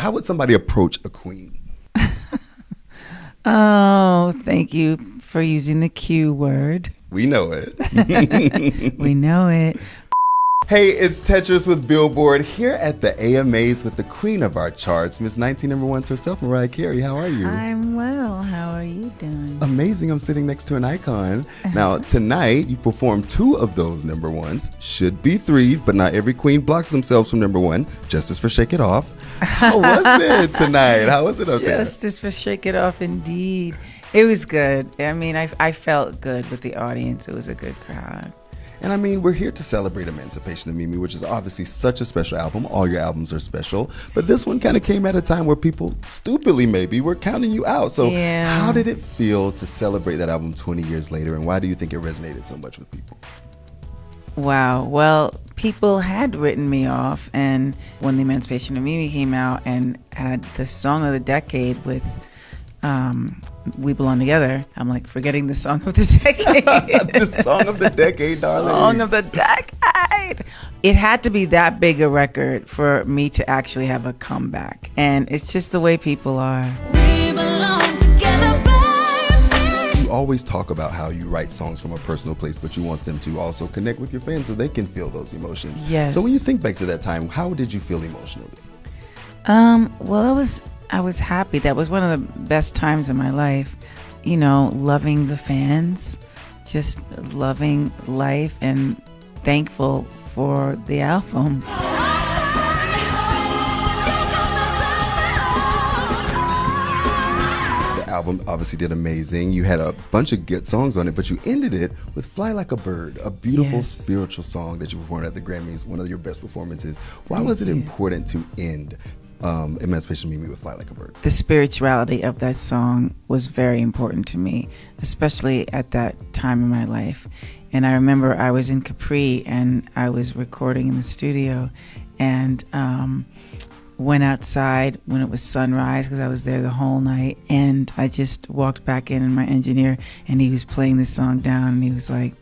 How would somebody approach a queen? Oh, thank you for using the Q word. We know it. We know it. Hey, it's Tetris with Billboard here at the AMAs with the queen of our charts, Miss 19 number ones herself, Mariah Carey. How are you? I'm well. How are you doing? Amazing. I'm sitting next to an icon. Now, tonight, you performed 2 of those number ones. Should be 3, but not every queen blocks themselves from number 1. Justice for Shake It Off. How was it tonight? How was it up there? Justice for Shake It Off, indeed. It was good. I mean, I felt good with the audience. It was a good crowd. And I mean, we're here to celebrate Emancipation of Mimi, which is obviously such a special album. All your albums are special. But this one kind of came at a time where people, stupidly maybe, were counting you out. So How did it feel to celebrate that album 20 years later? And why do you think it resonated so much with people? Wow. Well, people had written me off. And when the Emancipation of Mimi came out and had the song of the decade with We Belong Together, I'm like forgetting the song of the decade. The song of the decade, darling. Song of the decade. It had to be that big a record for me to actually have a comeback. And it's just the way people are. We belong together, baby. You always talk about how you write songs from a personal place, but you want them to also connect with your fans so they can feel those emotions. Yes. So when you think back to that time, how did you feel emotionally? Well, I was happy. That was one of the best times in my life. You know, loving the fans, just loving life and thankful for the album. The album obviously did amazing. You had a bunch of good songs on it, but you ended it with Fly Like a Bird, a beautiful spiritual song that you performed at the Grammys, one of your best performances. Why was it important to end Emancipation of Mimi with Fly Like a Bird? The spirituality of that song was very important to me, especially at that time in my life. And I remember I was in Capri and I was recording in the studio and went outside when it was sunrise because I was there the whole night. And I just walked back in and my engineer, and he was playing this song down and he was like,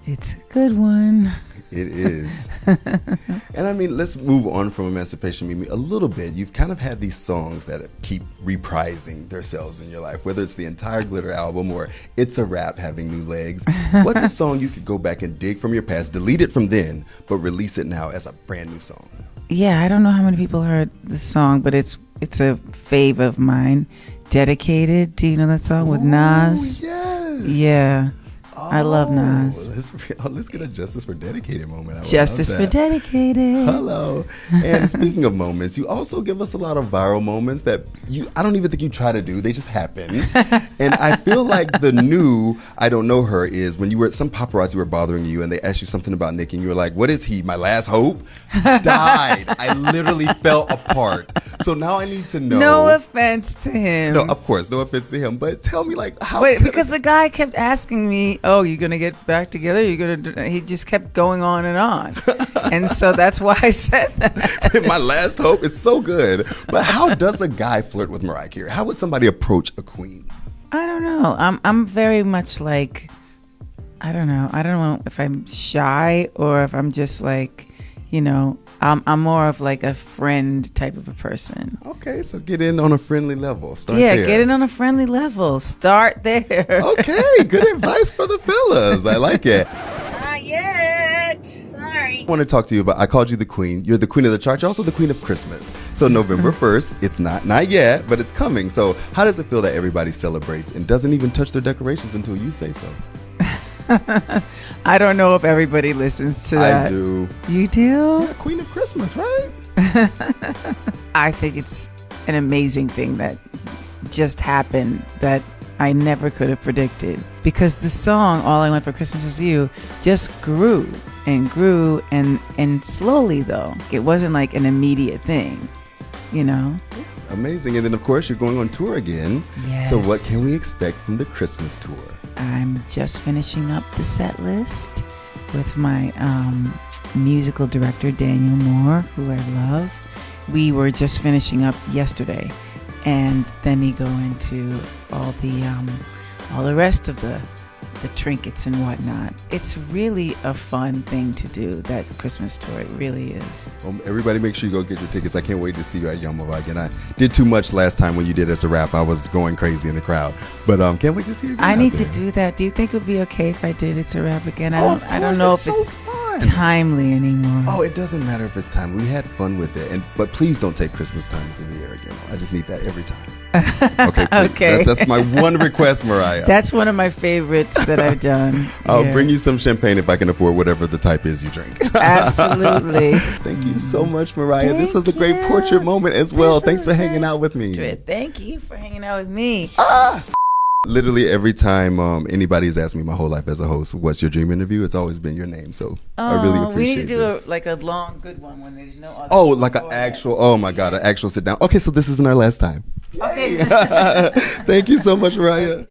"It's a good one." It is. And I mean, let's move on from Emancipation Mimi a little bit. You've kind of had these songs that keep reprising themselves in your life, whether it's the entire Glitter album or It's a Rap having new legs. What's a song you could go back and dig from your past, delete it from then, but release it now as a brand new song? Yeah, I don't know how many people heard the song, but it's a fave of mine. Dedicated. Do you know that song with Nas? Yes. Yeah. I love Nas. Let's get a Justice for Dedicated moment. Justice for Dedicated. Hello. And speaking of moments, you also give us a lot of viral moments that I don't even think you try to do. They just happen. And I feel like the new I Don't Know Her is when you were some paparazzi were bothering you and they asked you something about Nick and you were like, "What is he? My last hope?" Died. I literally fell apart. So now I need to know. No offense to him. No, of course, no offense to him. But tell me, like, how? Wait, because the guy kept asking me, "Oh, you're gonna get back together? You're gonna?" He just kept going on, and so that's why I said that. My last hope. It's so good. But how does a guy flirt with Mariah Carey? How would somebody approach a queen? I don't know. I'm very much like, I don't know if I'm shy or if I'm just like, you know, I'm more of like a friend type of a person. Okay, so get in on a friendly level. Start there. Yeah, get in on a friendly level. Start there. Okay, good advice for the fellas. I like it. Not yet. Sorry. I want to talk to you about, I called you the queen. You're the queen of the chart. You're also the queen of Christmas. So November 1st, it's not yet, but it's coming. So how does it feel that everybody celebrates and doesn't even touch their decorations until you say so? I don't know if everybody listens to that. I do. You do? Yeah, Queen of Christmas, right? I think it's an amazing thing that just happened that I never could have predicted. Because the song, All I Want for Christmas Is You, just grew and grew and slowly though. It wasn't like an immediate thing, you know? Amazing. And then of course you're going on tour again. Yes. So what can we expect from the Christmas tour? I'm just finishing up the set list with my musical director, Daniel Moore, who I love. We were just finishing up yesterday, and then you go into all the rest of the the trinkets and whatnot. It's really a fun thing to do, that Christmas tour. It really is. Everybody make sure you go get your tickets. I can't wait to see you at Yomava again. I did too much last time when you did as a rap. I was going crazy in the crowd. But can't wait to see you again. I need to do that. Do you think it would be okay if I did It's a Rap again? I don't know if it's timely anymore. Oh, it doesn't matter if it's timely. We had fun with it. But please don't take Christmas times in the air again. I just need that every time. Okay, please. Okay. That's my one request, Mariah. That's one of my favorites that I've done. I'll bring you some champagne if I can afford whatever the type is you drink. Absolutely. Thank you so much, Mariah. This was a great portrait moment as well. Thanks for hanging out with me. Thank you for hanging out with me. Literally every time anybody's asked me my whole life as a host, what's your dream interview? It's always been your name. So I really appreciate it. We need to do this. a long, good one when there's no other. Oh, like an actual, oh my God, an actual sit down. Okay, so this isn't our last time. Okay. Thank you so much, Mariah.